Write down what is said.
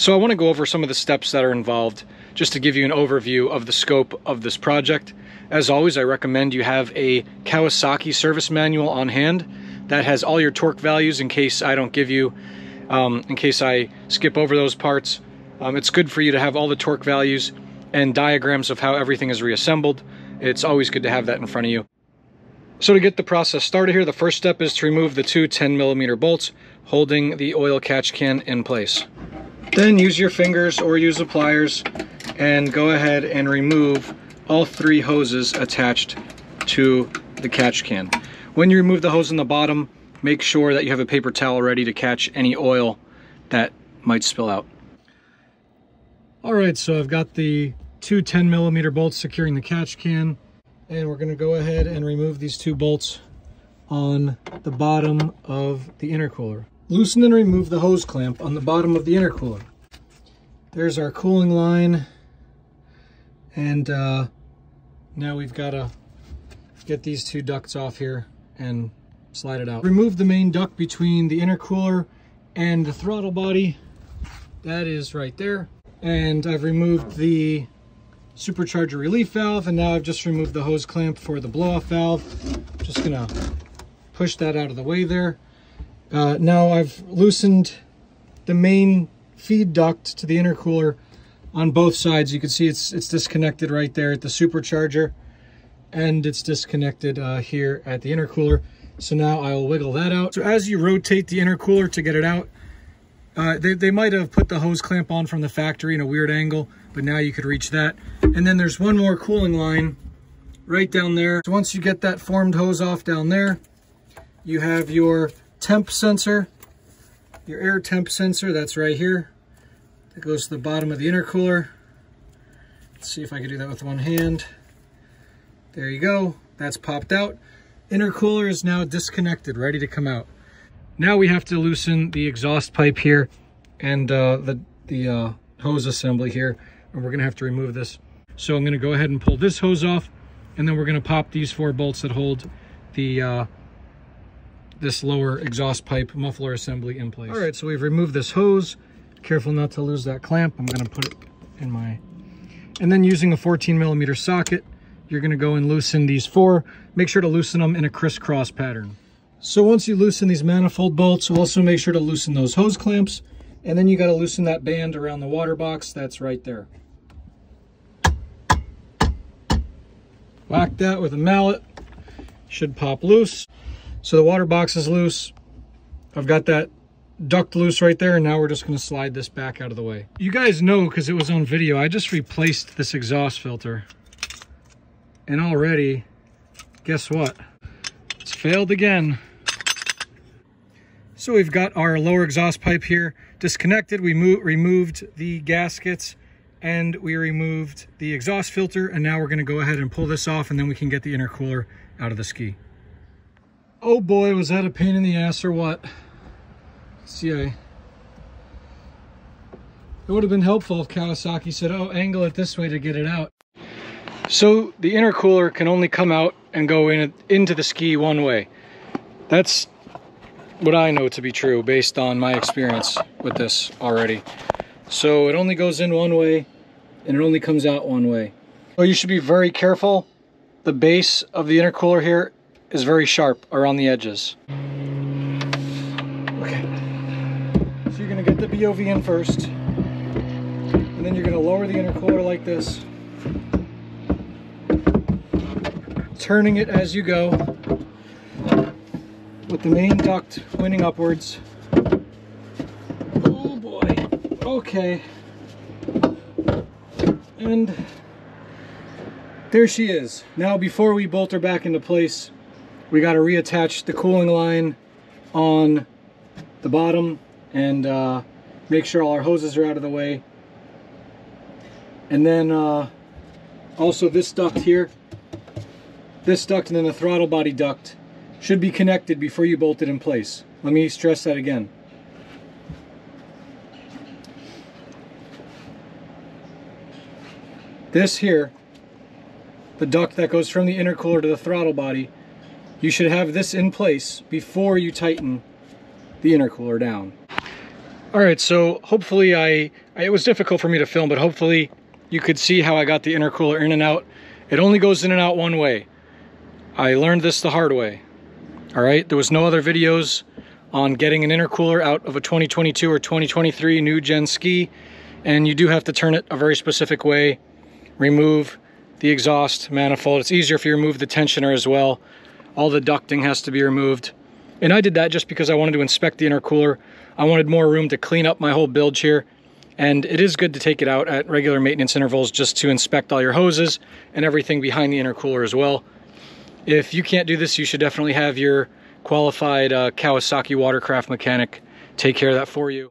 So I want to go over some of the steps that are involved just to give you an overview of the scope of this project. As always, I recommend you have a Kawasaki service manual on hand that has all your torque values in case I don't give you, in case I skip over those parts. It's good for you to have all the torque values and diagrams of how everything is reassembled. It's always good to have that in front of you. So to get the process started here, the first step is to remove the two 10mm bolts holding the oil catch can in place. Then use your fingers or use the pliers and go ahead and remove all three hoses attached to the catch can. When you remove the hose in the bottom, make sure that you have a paper towel ready to catch any oil that might spill out. Alright, so I've got the two 10mm bolts securing the catch can, and we're going to go ahead and remove these two bolts on the bottom of the intercooler. Loosen and remove the hose clamp on the bottom of the intercooler. There's our cooling line, and now we've got to get these two ducts off here and slide it out. Remove the main duct between the intercooler and the throttle body. That is right there. And I've removed the supercharger relief valve, and now I've just removed the hose clamp for the blow-off valve. Just gonna push that out of the way there. Now I've loosened the main feed duct to the intercooler on both sides. You can see it's disconnected right there at the supercharger, and it's disconnected here at the intercooler. So now I'll wiggle that out. So as you rotate the intercooler to get it out, they might have put the hose clamp on from the factory in a weird angle, but now you could reach that. And then there's one more cooling line right down there. So once you get that formed hose off down there, you have your temp sensor, your air temp sensor, that's right here. That goes to the bottom of the intercooler. Let's see if I can do that with one hand. There you go, that's popped out. Intercooler is now disconnected, ready to come out. Now we have to loosen the exhaust pipe here and the hose assembly here, and we're gonna have to remove this. So I'm gonna go ahead and pull this hose off, and then we're gonna pop these four bolts that hold the this lower exhaust pipe muffler assembly in place. All right, so we've removed this hose. Careful not to lose that clamp. I'm gonna put it in my, and then using a 14mm socket, you're gonna go and loosen these four. Make sure to loosen them in a crisscross pattern. So once you loosen these manifold bolts, also make sure to loosen those hose clamps, and then you got to loosen that band around the water box that's right there. Whack that with a mallet, should pop loose. So the water box is loose. I've got that duct loose right there, and now we're just going to slide this back out of the way. You guys know, because it was on video, I just replaced this exhaust filter, and already, guess what? It's failed again. So we've got our lower exhaust pipe here disconnected. We removed the gaskets and we removed the exhaust filter, and now we're going to go ahead and pull this off, and then we can get the intercooler out of the ski. Oh boy, was that a pain in the ass or what? See, it would have been helpful if Kawasaki said, oh, angle it this way to get it out. So the intercooler can only come out and go into the ski one way. That's what I know to be true based on my experience with this already. So it only goes in one way and it only comes out one way. So you should be very careful. The base of the intercooler here is very sharp around the edges. Okay. So you're gonna get the BOV in first, and then you're gonna lower the intercooler like this, turning it as you go, with the main duct pointing upwards. Oh boy, okay. And there she is. Now before we bolt her back into place, we got to reattach the cooling line on the bottom and make sure all our hoses are out of the way. And then also this duct here, this duct and then the throttle body duct should be connected before you bolt it in place. Let me stress that again. This here, the duct that goes from the intercooler to the throttle body, you should have this in place before you tighten the intercooler down. All right, so hopefully it was difficult for me to film, but hopefully you could see how I got the intercooler in and out. It only goes in and out one way. I learned this the hard way. All right, there was no other videos on getting an intercooler out of a 2022 or 2023 new gen ski, and you do have to turn it a very specific way. Remove the exhaust manifold. It's easier if you remove the tensioner as well. All the ducting has to be removed. And I did that just because I wanted to inspect the intercooler. I wanted more room to clean up my whole bilge here. And it is good to take it out at regular maintenance intervals just to inspect all your hoses and everything behind the intercooler as well. If you can't do this, you should definitely have your qualified Kawasaki watercraft mechanic take care of that for you.